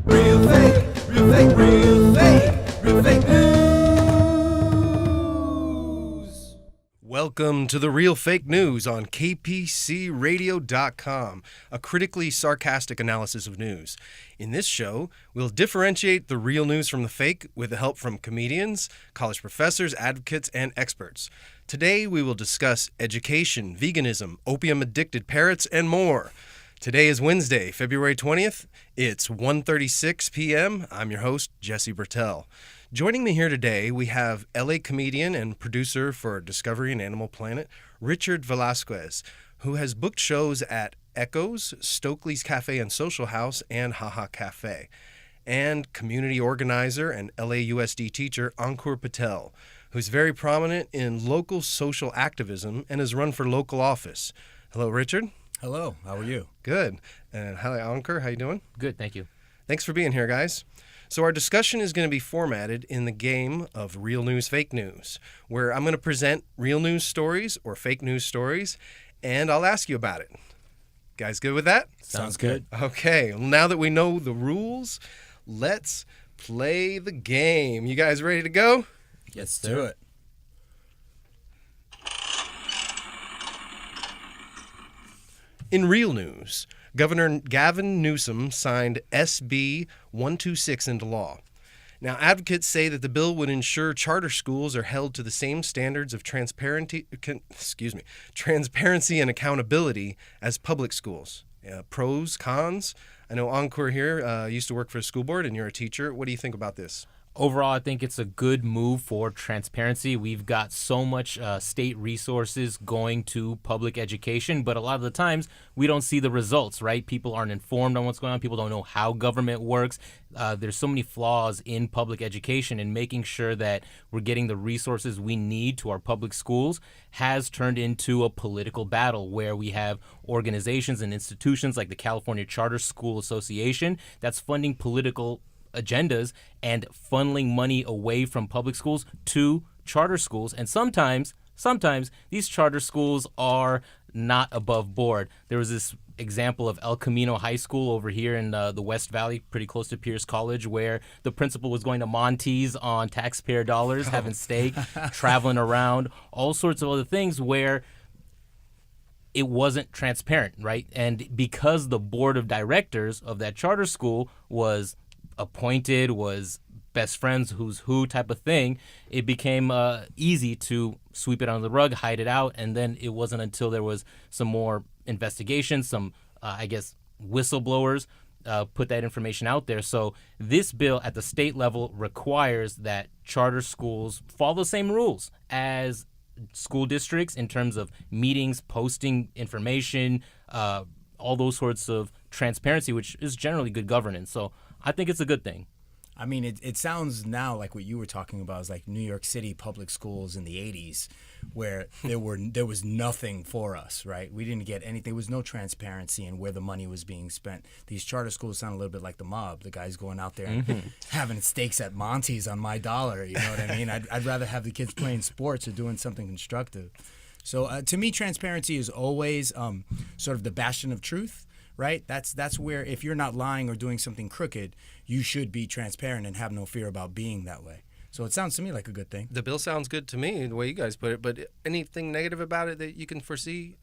Real fake, real fake, real fake, real fake news. Welcome to the Real Fake News on kpcradio.com, a critically sarcastic analysis of news. In this show, we'll differentiate the real news from the fake with the help from comedians, college professors, advocates, and experts. Today, we will discuss education, veganism, opium addicted parrots, and more. Today is Wednesday, February 20th. It's 1:36 p.m. I'm your host, Jesse Bertel. Joining me here today, we have LA comedian and producer for Discovery and Animal Planet, Richard Velazquez, who has booked shows at Echoes, Stokely's Cafe and Social House, and Haha Cafe, and community organizer and LAUSD teacher Ankur Patel, who's very prominent in local social activism and has run for local office. Hello, Richard. Hello, how are you? Good. And hi, Ankur. How you doing? Good, thank you. Thanks for being here, guys. So our discussion is going to be formatted in the game of real news, fake news, where I'm going to present real news stories or fake news stories, and I'll ask you about it. Guys good with that? Sounds good. Okay, well, now that we know the rules, let's play the game. You guys ready to go? Let's do it. In real news, Governor Gavin Newsom signed SB 126 into law. Now, advocates say that the bill would ensure charter schools are held to the same standards of transparency and accountability as public schools. Pros, cons. I know Ankur here used to work for a school board, and you're a teacher. What do you think about this? Overall, I think it's a good move for transparency. We've got so much state resources going to public education, but a lot of the times we don't see the results, right? People aren't informed on what's going on. People don't know how government works. There's so many flaws in public education, and making sure that we're getting the resources we need to our public schools has turned into a political battle where we have organizations and institutions like the California Charter School Association that's funding political agendas and funneling money away from public schools to charter schools. And sometimes these charter schools are not above board. There was this example of El Camino High School over here in the West Valley, pretty close to Pierce College, where the principal was going to Monty's on taxpayer dollars, having steak, traveling around, all sorts of other things where it wasn't transparent, right? And because the board of directors of that charter school was appointed, was best friends, who's who type of thing, it became easy to sweep it under the rug, hide it out, and then it wasn't until there was some more investigation, some, whistleblowers put that information out there. So this bill at the state level requires that charter schools follow the same rules as school districts in terms of meetings, posting information, all those sorts of transparency, which is generally good governance. So I think it's a good thing. I mean, it sounds now like what you were talking about is like New York City public schools in the 80s, where there was nothing for us, right? We didn't get anything. There was no transparency in where the money was being spent. These charter schools sound a little bit like the mob. The guys going out there and having steaks at Monty's on my dollar. You know what I mean? I'd rather have the kids playing sports or doing something constructive. So to me, transparency is always sort of the bastion of truth. Right? That's where if you're not lying or doing something crooked, you should be transparent and have no fear about being that way. So it sounds to me like a good thing. The bill sounds good to me, the way you guys put it, but anything negative about it that you can foresee?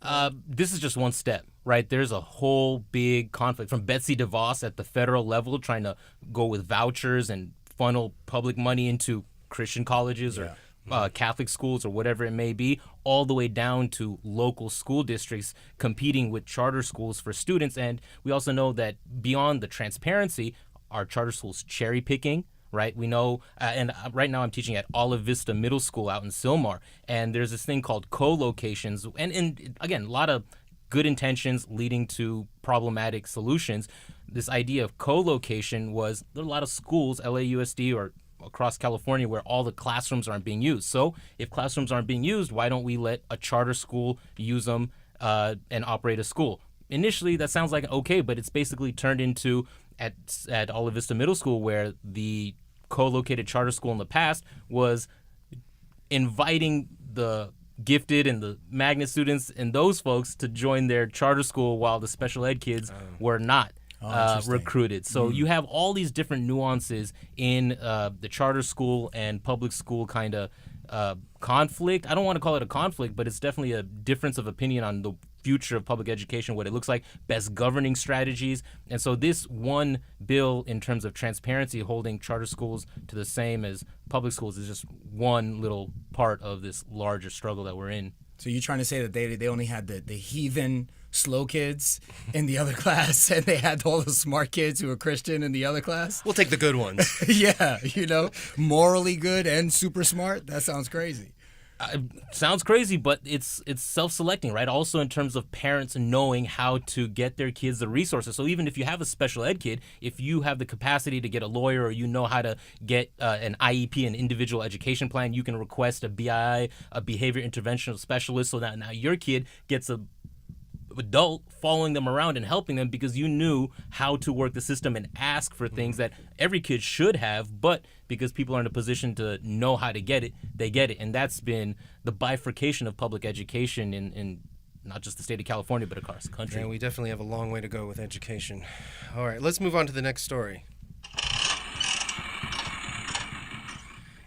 This is just one step, right? There's a whole big conflict from Betsy DeVos at the federal level trying to go with vouchers and funnel public money into Christian colleges or Catholic schools or whatever it may be, all the way down to local school districts competing with charter schools for students. And we also know that beyond the transparency, our charter schools cherry picking, right? We know, and right now I'm teaching at Olive Vista Middle School out in Sylmar, and there's this thing called co-locations, and again, a lot of good intentions leading to problematic solutions. This idea of co-location was there are a lot of schools, LAUSD or across California, where all the classrooms aren't being used. So if classrooms aren't being used, why don't we let a charter school use them and operate a school? Initially, that sounds like okay, but it's basically turned into at Olive Vista Middle School, where the co-located charter school in the past was inviting the gifted and the magnet students and those folks to join their charter school while the special ed kids were not. interesting. recruited. So you have all these different nuances in the charter school and public school kind of conflict. I don't want to call it a conflict, but it's definitely a difference of opinion on the future of public education, what it looks like, best governing strategies. And so this one bill in terms of transparency, holding charter schools to the same as public schools, is just one little part of this larger struggle that we're in. So you're trying to say that they only had the heathen slow kids in the other class, and they had all the smart kids who were Christian in the other class? We'll take the good ones. Yeah, morally good and super smart. That sounds crazy. Sounds crazy, but it's self-selecting, right? Also in terms of parents knowing how to get their kids the resources. So even if you have a special ed kid, if you have the capacity to get a lawyer or you know how to get an IEP, an individual education plan, you can request a BII, a behavior interventional specialist, so that now your kid gets a adult following them around and helping them because you knew how to work the system and ask for things that every kid should have, but because people are in a position to know how to get it, they get it. And that's been the bifurcation of public education in not just the state of California, but across the country. And we definitely have a long way to go with education. All right, let's move on to the next story.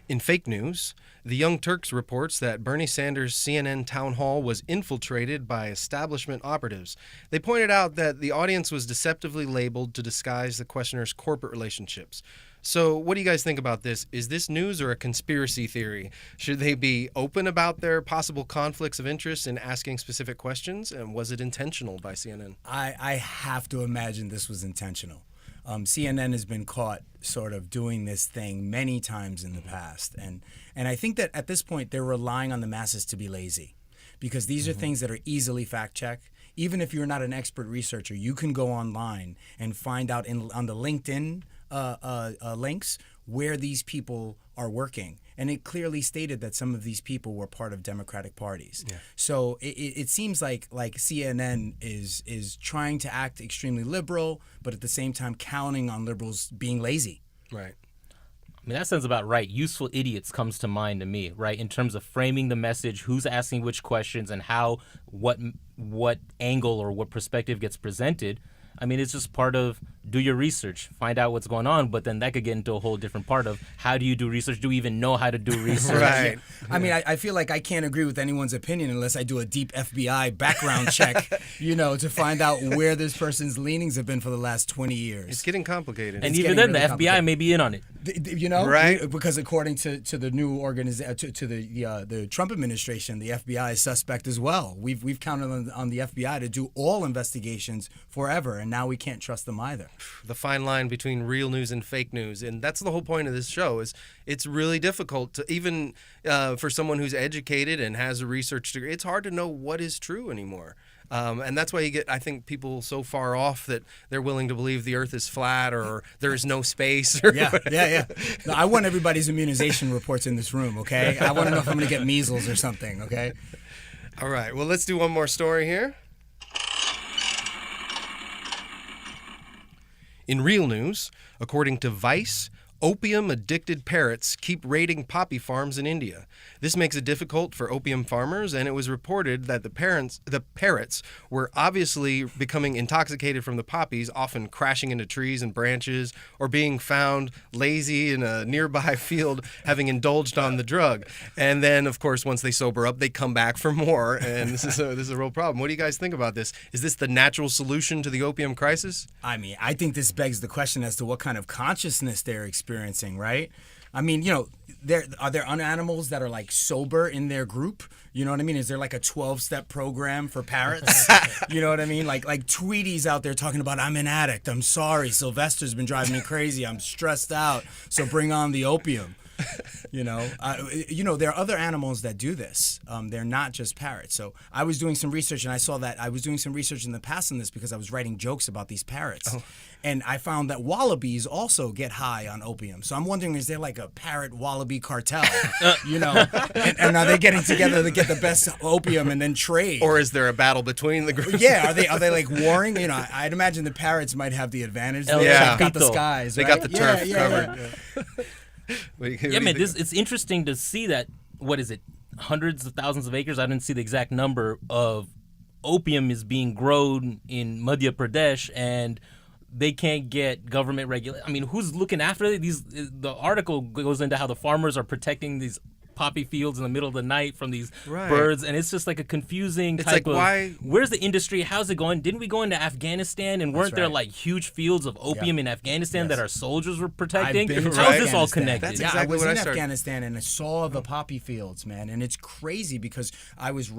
In fake news, the Young Turks reports that Bernie Sanders' CNN town hall was infiltrated by establishment operatives. They pointed out that the audience was deceptively labeled to disguise the questioner's corporate relationships. So what do you guys think about this? Is this news or a conspiracy theory? Should they be open about their possible conflicts of interest in asking specific questions? And was it intentional by CNN? I have to imagine this was intentional. CNN has been caught sort of doing this thing many times in the past. And I think that at this point, they're relying on the masses to be lazy because these are things that are easily fact-checked. Even if you're not an expert researcher, you can go online and find out on the LinkedIn links where these people are working. And it clearly stated that some of these people were part of Democratic parties. Yeah. So it seems like CNN is trying to act extremely liberal, but at the same time counting on liberals being lazy. Right. I mean, that sounds about right. Useful idiots comes to mind to me, right? In terms of framing the message, who's asking which questions and how, what angle or what perspective gets presented. I mean, it's just part of do your research, find out what's going on, but then that could get into a whole different part of how do you do research? Do we even know how to do research? Right. I mean, I feel like I can't agree with anyone's opinion unless I do a deep FBI background check, to find out where this person's leanings have been for the last 20 years. It's getting complicated. And even then, really the FBI may be in on it. Right. Because according to the new organization, to the Trump administration, the FBI is suspect as well. We've counted on the FBI to do all investigations forever, and now we can't trust them either. The fine line between real news and fake news, and that's the whole point of this show. Is it's really difficult to even for someone who's educated and has a research degree. It's hard to know what is true anymore. And that's why you get, I think, people so far off that they're willing to believe the Earth is flat or there is no space. Or Yeah. No, I want everybody's immunization reports in this room, okay? I want to know if I'm going to get measles or something, okay? All right. Well, let's do one more story here. In real news, according to Vice, opium addicted parrots keep raiding poppy farms in India. This makes it difficult for opium farmers, and it was reported that the parrots were obviously becoming intoxicated from the poppies, often crashing into trees and branches, or being found lazy in a nearby field having indulged on the drug. And then, of course, once they sober up, they come back for more, and this is a real problem. What do you guys think about this? Is this the natural solution to the opium crisis? I mean, I think this begs the question as to what kind of consciousness they're experiencing, right? I mean, are there animals that are like sober in their group? You know what I mean? Is there like a 12-step program for parrots? You know what I mean? Like Tweety's out there talking about, I'm an addict. I'm sorry. Sylvester's been driving me crazy. I'm stressed out. So bring on the opium. There are other animals that do this. They're not just parrots. So I was doing some research, and I saw that I was doing some research in the past on this because I was writing jokes about these parrots. Oh. And I found that wallabies also get high on opium. So I'm wondering, is there like a parrot wallaby cartel? And are they getting together to get the best opium and then trade? Or is there a battle between the groups? Yeah, are they like warring? I'd imagine the parrots might have the advantage. They've got the skies. They got the turf covered. Yeah, man, it's interesting to see that, what is it, hundreds of thousands of acres, I didn't see the exact number, of opium is being grown in Madhya Pradesh, and they can't get government regulation. I mean, who's looking after these? The article goes into how the farmers are protecting these poppy fields in the middle of the night from these birds, and it's just like a confusing type of where's the industry, how's it going? Didn't we go into Afghanistan and weren't there like huge fields of opium in Afghanistan that our soldiers were protecting? How's this all connected? That's exactly I was in Afghanistan and I saw the poppy fields, man, and it's crazy because I was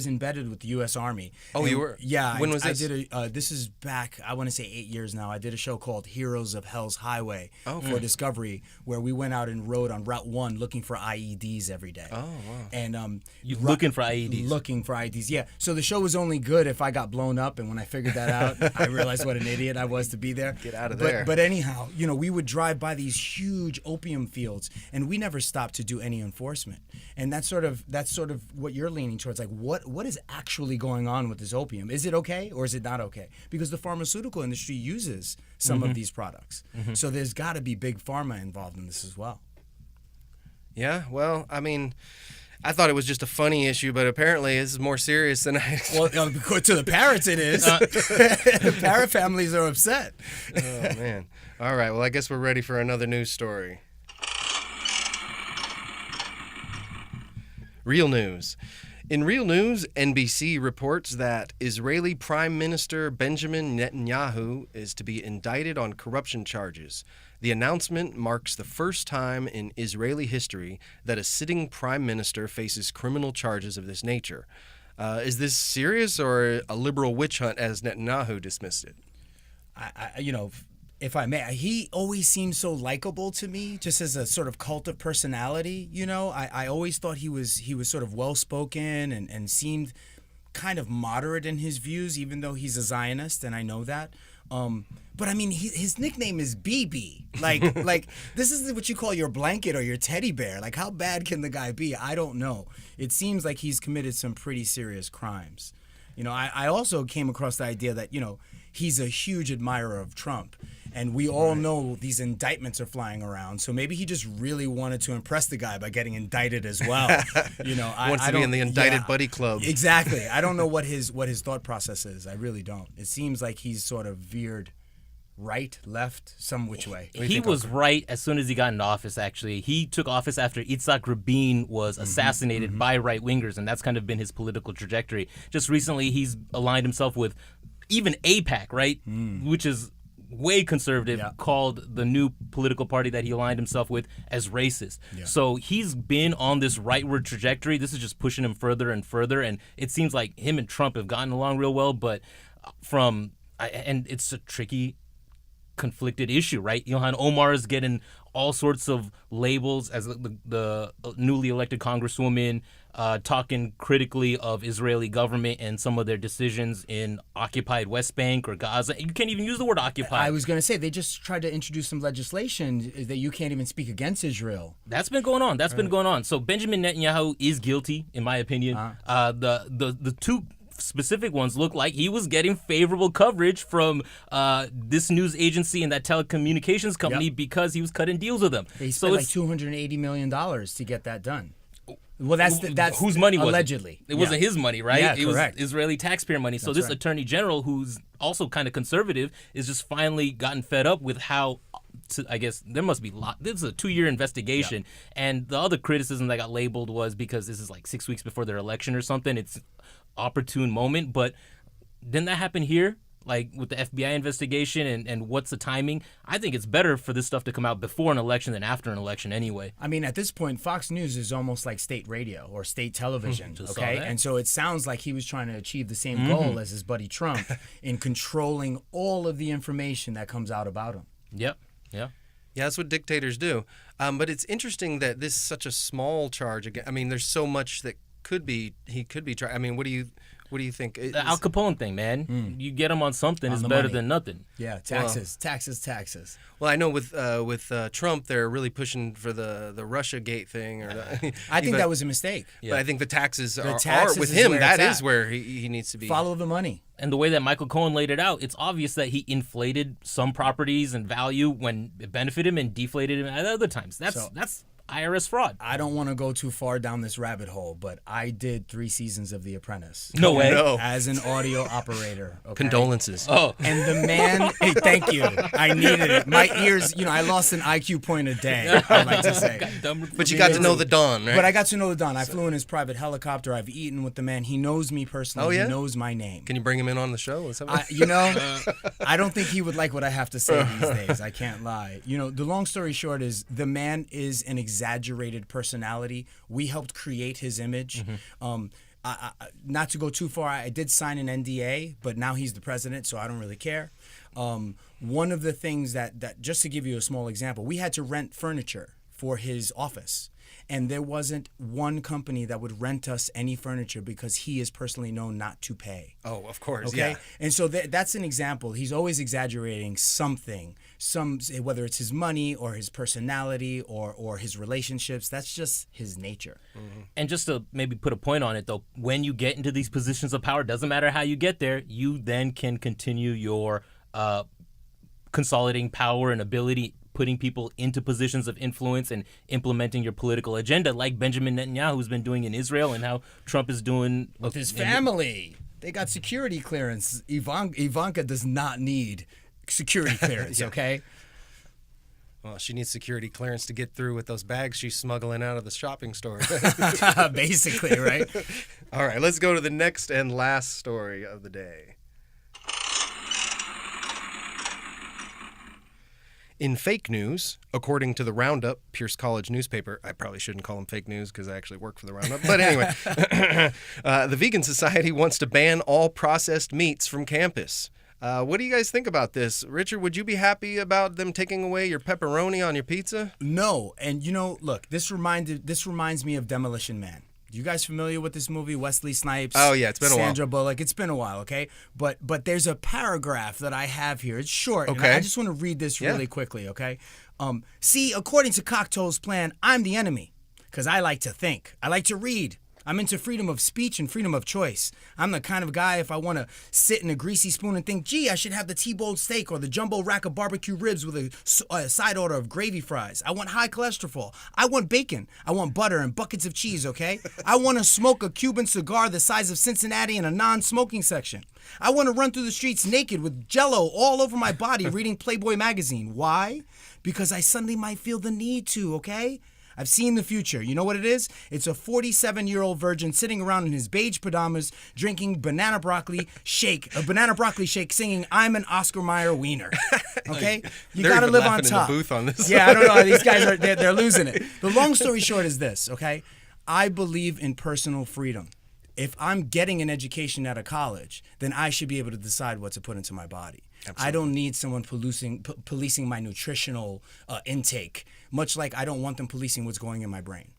embedded with the U.S. Army. Oh, you were? Yeah. When was this? I did this is back, I want to say 8 years now. I did a show called Heroes of Hell's Highway for Discovery, where we went out and rode on Route 1 looking for IEDs every day. Oh, wow. And you looking for IEDs? Looking for IEDs, yeah. So the show was only good if I got blown up, and when I figured that out, I realized what an idiot I was to be there. Get out of there. But anyhow, we would drive by these huge opium fields, and we never stopped to do any enforcement. And that's sort of what you're leaning towards. Like, what is actually going on with this opium? Is it okay or is it not okay? Because the pharmaceutical industry uses some of these products. So there's got to be big pharma involved in this as well. Yeah, well, I mean, I thought it was just a funny issue, but apparently this is more serious than I... Well, to the parrots it is. Parrot families are upset. Oh, man. All right, well, I guess we're ready for another news story. Real news. In real news, NBC reports that Israeli Prime Minister Benjamin Netanyahu is to be indicted on corruption charges. The announcement marks the first time in Israeli history that a sitting prime minister faces criminal charges of this nature. Is this serious or a liberal witch hunt, as Netanyahu dismissed it? If I may, he always seemed so likable to me, just as a sort of cult of personality. I always thought he was sort of well-spoken and seemed kind of moderate in his views, even though he's a Zionist, and I know that. But I mean, his nickname is BB. Like this is what you call your blanket or your teddy bear. Like, how bad can the guy be? I don't know. It seems like he's committed some pretty serious crimes. I also came across the idea that, he's a huge admirer of Trump. And we all know these indictments are flying around. So maybe he just really wanted to impress the guy by getting indicted as well. Wants to be in the indicted buddy club. Exactly. I don't know what his thought process is. I really don't. It seems like he's sort of veered right, left, some which way. He was right as soon as he got into office, actually. He took office after Yitzhak Rabin was assassinated by right-wingers, and that's kind of been his political trajectory. Just recently, he's aligned himself with even AIPAC, right, which is way conservative, called the new political party that he aligned himself with as racist. Yeah. So he's been on this rightward trajectory. This is just pushing him further and further, and it seems like him and Trump have gotten along real well, but and it's a tricky, conflicted issue, right? Ilhan Omar is getting all sorts of labels as the newly elected congresswoman, talking critically of Israeli government and some of their decisions in occupied West Bank or Gaza. You can't even use the word occupied. I was going to say, they just tried to introduce some legislation that you can't even speak against Israel. That's been going on. Been going on. So Benjamin Netanyahu is guilty, in my opinion. The two specific ones look like he was getting favorable coverage from this news agency and that telecommunications company because he was cutting deals with them. He spent like $280 million to get that done. Well, that's whose money was allegedly. It wasn't his money, right? Yeah, it correct. was Israeli taxpayer money. So this attorney general, who's also kind of conservative, is just finally gotten fed up with how. I guess there must be this is a 2-year investigation, and the other criticism that got labeled was because this is like 6 weeks before their election or something. It's opportune moment, but didn't that happen here? Like with the FBI investigation and what's the timing? I think it's better for this stuff to come out before an election than after an election anyway. I mean, at this point, Fox News is almost like state radio or state television, okay? And so it sounds like he was trying to achieve the same goal as his buddy Trump in controlling all of the information that comes out about him. Yep. Yeah. Yeah, that's what dictators do. But it's interesting that this is such a small charge. I mean, there's so much that he could be tried. I mean, what do you think? The Al Capone thing, man. You get him on something, it's better than nothing. Yeah, taxes. Well, I know with Trump, they're really pushing for the Russiagate thing. I think that was a mistake. Yeah. But I think the taxes are with is him. where That it's is at. where he needs to be. Follow the money. And the way that Michael Cohen laid it out, it's obvious that he inflated some properties and value when it benefited him and deflated him at other times. That's IRS fraud. I don't want to go too far down this rabbit hole, but I did 3 seasons of The Apprentice. No way. No. As an audio operator. Okay? Condolences. Oh, And the man, hey, thank you. I needed it. My ears, I lost an IQ point a day, I like to say. But you got to know the Don, right? But I got to know the Don. I flew in his private helicopter. I've eaten with the man. He knows me personally. Oh, yeah? He knows my name. Can you bring him in on the show? Or something? I don't think he would like what I have to say these days. I can't lie. The long story short is the man is an exaggerated personality. We helped create his image. Not to go too far, I did sign an NDA, but now he's the president, so I don't really care. One of the things that just to give you a small example, we had to rent furniture for his office. And there wasn't one company that would rent us any furniture because he is personally known not to pay. Oh, of course, Okay, yeah. and so that's an example. He's always exaggerating something, whether it's his money or his personality or his relationships. That's just his nature. and just to maybe put a point on it, though, when you get into these positions of power, doesn't matter how you get there, you then can continue your consolidating power and ability, putting people into positions of influence and implementing your political agenda, like Benjamin Netanyahu's been doing in Israel and how Trump is doing With his family, they got security clearance. Ivanka does not need security clearance, okay? Well, she needs security clearance to get through with those bags she's smuggling out of the shopping store. Basically, right? All right, let's go to the next and last story of the day. In fake news, according to the Roundup, Pierce College newspaper, I probably shouldn't call them fake news because I actually work for the Roundup, but anyway, the Vegan Society wants to ban all processed meats from campus. What do you guys think about this? Richard, would you be happy about them taking away your pepperoni on your pizza? No, and look, this reminds me of Demolition Man. You guys familiar with this movie, Wesley Snipes? Oh, yeah, it's been a while. Sandra Bullock. It's been a while, okay? But there's a paragraph that I have here. It's short. And Okay. I just want to read this really quickly, okay? See, according to Cocteau's plan, I'm the enemy because I like to think. I like to read. I'm into freedom of speech and freedom of choice. I'm the kind of guy, if I want to sit in a greasy spoon and think, gee, I should have the T-bone steak or the jumbo rack of barbecue ribs with a side order of gravy fries. I want high cholesterol. I want bacon. I want butter and buckets of cheese, okay? I want to smoke a Cuban cigar the size of Cincinnati in a non-smoking section. I want to run through the streets naked with Jell-O all over my body reading Playboy magazine. Why? Because I suddenly might feel the need to, okay? I've seen the future. You know what it is? It's a 47-year-old virgin sitting around in his beige pajamas drinking a banana broccoli shake, singing, I'm an Oscar Mayer wiener. Okay? You They're got to even live on laughing in the top. booth on this. Yeah, I don't know. These guys they're losing it. The long story short is this, okay? I believe in personal freedom. If I'm getting an education at a college, then I should be able to decide what to put into my body. Absolutely. I don't need someone policing my nutritional intake, much like I don't want them policing what's going in my brain.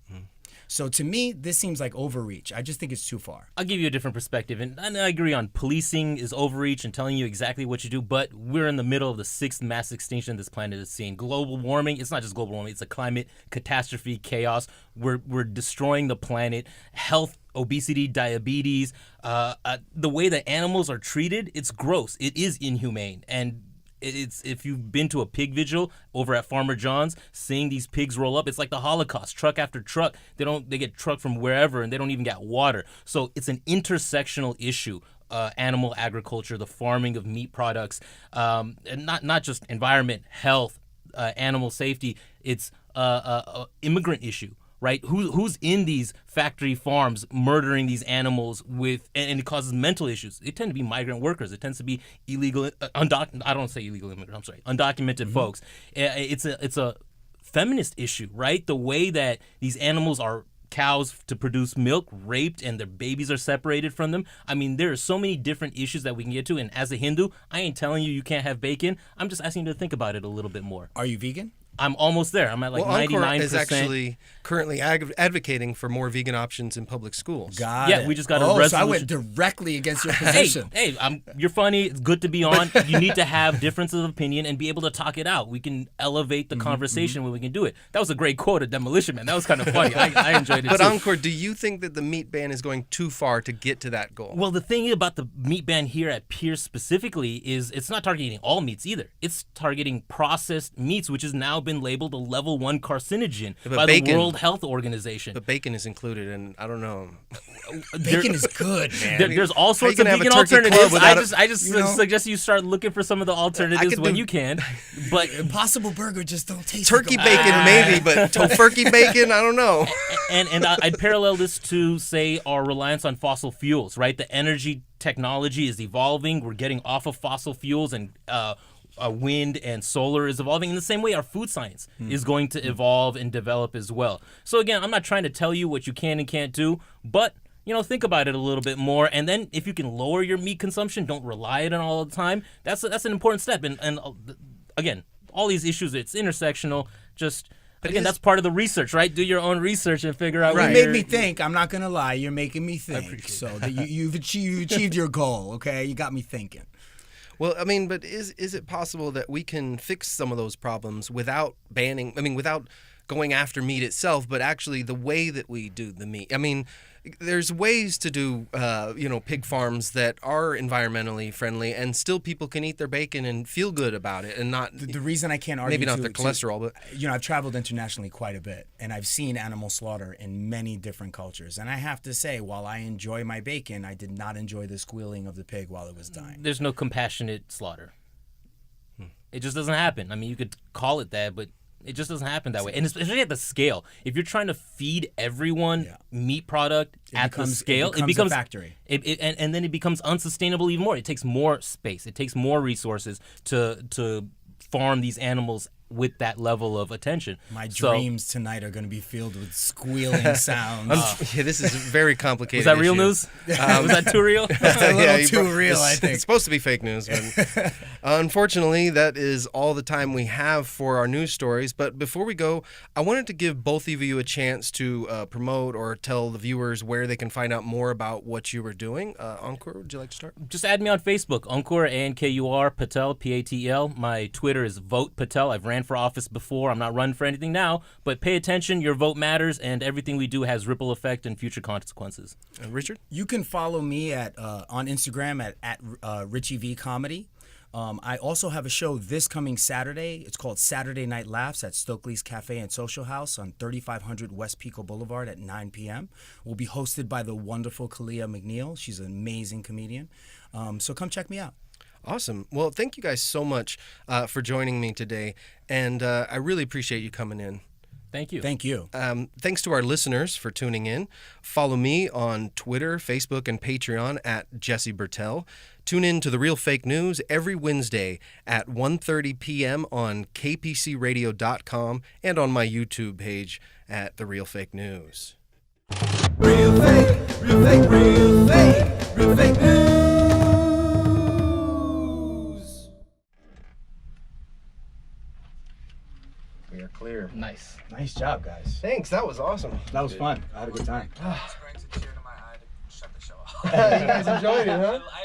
So to me, this seems like overreach. I just think it's too far. I'll give you a different perspective, and I agree on policing is overreach and telling you exactly what you do, but we're in the middle of the 6th mass extinction this planet is seeing. Global warming, it's not just global warming, it's a climate catastrophe, chaos. We're destroying the planet. Health, obesity, diabetes, the way that animals are treated, it's gross. It is inhumane, and it's if you've been to a pig vigil over at Farmer John's, seeing these pigs roll up, it's like the Holocaust. Truck after truck, they get trucked from wherever, and they don't even get water. So it's an intersectional issue. Animal agriculture, the farming of meat products, and not just environment, health, animal safety. It's a immigrant issue. Right? Who's in these factory farms murdering these animals and it causes mental issues? It tends to be migrant workers. It tends to be illegal, I don't say illegal immigrants, I'm sorry, undocumented folks. It's a feminist issue, right? The way that these animals are cows to produce milk, raped, and their babies are separated from them. I mean, there are so many different issues that we can get to, and as a Hindu, I ain't telling you can't have bacon. I'm just asking you to think about it a little bit more. Are you vegan? I'm almost there. I'm at like 99%. Ankur is actually currently advocating for more vegan options in public schools. Got it. We just got a resolution. So I resolution. went directly against your position. Hey, you're funny. It's good to be on. You need to have differences of opinion and be able to talk it out. We can elevate the conversation when we can do it. That was a great quote of Demolition Man. That was kind of funny. I enjoyed it But too. Ankur, do you think that the meat ban is going too far to get to that goal? Well, the thing about the meat ban here at Pierce specifically is it's not targeting all meats either. It's targeting processed meats, which has now been been labeled a level 1 carcinogen but by bacon- the World Health Organization. But bacon is included, and I don't know. Bacon is good, man. There's all sorts of gonna have a vegan turkey club alternatives. without I just suggest you start looking for some of the alternatives could when do- you can. But Impossible Burger just don't taste Turkey like bacon, maybe, but tofurkey bacon, I don't know. and I'd parallel this to, say, our reliance on fossil fuels, right? The energy technology is evolving. We're getting off of fossil fuels, and wind and solar is evolving. In the same way, our food science is going to evolve and develop as well. So again, I'm not trying to tell you what you can and can't do, but think about it a little bit more. And then if you can lower your meat consumption, don't rely on it all the time. That's an important step. And again, all these issues, it's intersectional. Again, that's part of the research, right? Do your own research and figure out. You made me think. I'm not gonna lie. You're making me think. So that you've achieved your goal. Okay, you got me thinking. Well, I mean, but is it possible that we can fix some of those problems without banning? I mean, without going after meat itself, but actually the way that we do the meat. I mean, there's ways to do, pig farms that are environmentally friendly, and still people can eat their bacon and feel good about it, and not. The reason I can't argue, maybe not their cholesterol, but I've traveled internationally quite a bit, and I've seen animal slaughter in many different cultures. And I have to say, while I enjoy my bacon, I did not enjoy the squealing of the pig while it was dying. There's no compassionate slaughter. It just doesn't happen. I mean, you could call it that, but it just doesn't happen that way. And especially at the scale. If you're trying to feed everyone meat product at the scale, it becomes a factory. And then it becomes unsustainable even more. It takes more space. It takes more resources to farm these animals with that level of attention. My dreams tonight are going to be filled with squealing sounds. Yeah, this is a very complicated. Was that real issue. news? Was that too real? It's a little too real, I think. It's supposed to be fake news. But unfortunately, that is all the time we have for our news stories. But before we go, I wanted to give both of you a chance to promote or tell the viewers where they can find out more about what you were doing. Ankur, would you like to start? Just add me on Facebook, Ankur, Ankur, Patel, Patel. My Twitter is Vote Patel. I've ran for office before. I'm not running for anything now, but pay attention. Your vote matters, and everything we do has ripple effect and future consequences. Richard? You can follow me on Instagram at Richie V Comedy. I also have a show this coming Saturday. It's called Saturday Night Laughs at Stokely's Cafe and Social House on 3500 West Pico Boulevard at 9 p.m. We'll be hosted by the wonderful Kalia McNeil. She's an amazing comedian. So come check me out. Awesome. Well, thank you guys so much for joining me today, and I really appreciate you coming in. Thank you. Thank you. Thanks to our listeners for tuning in. Follow me on Twitter, Facebook, and Patreon at Jesse Bertel. Tune in to The Real Fake News every Wednesday at 1:30 p.m. on kpcradio.com and on my YouTube page at The Real Fake News. Real fake, real fake, real fake, real fake news. We are clear. Nice. Nice job, guys. Thanks. That was awesome. That was fun. I had a good time. Brings a tear to my eye to shut the show off. You guys enjoyed it, huh? I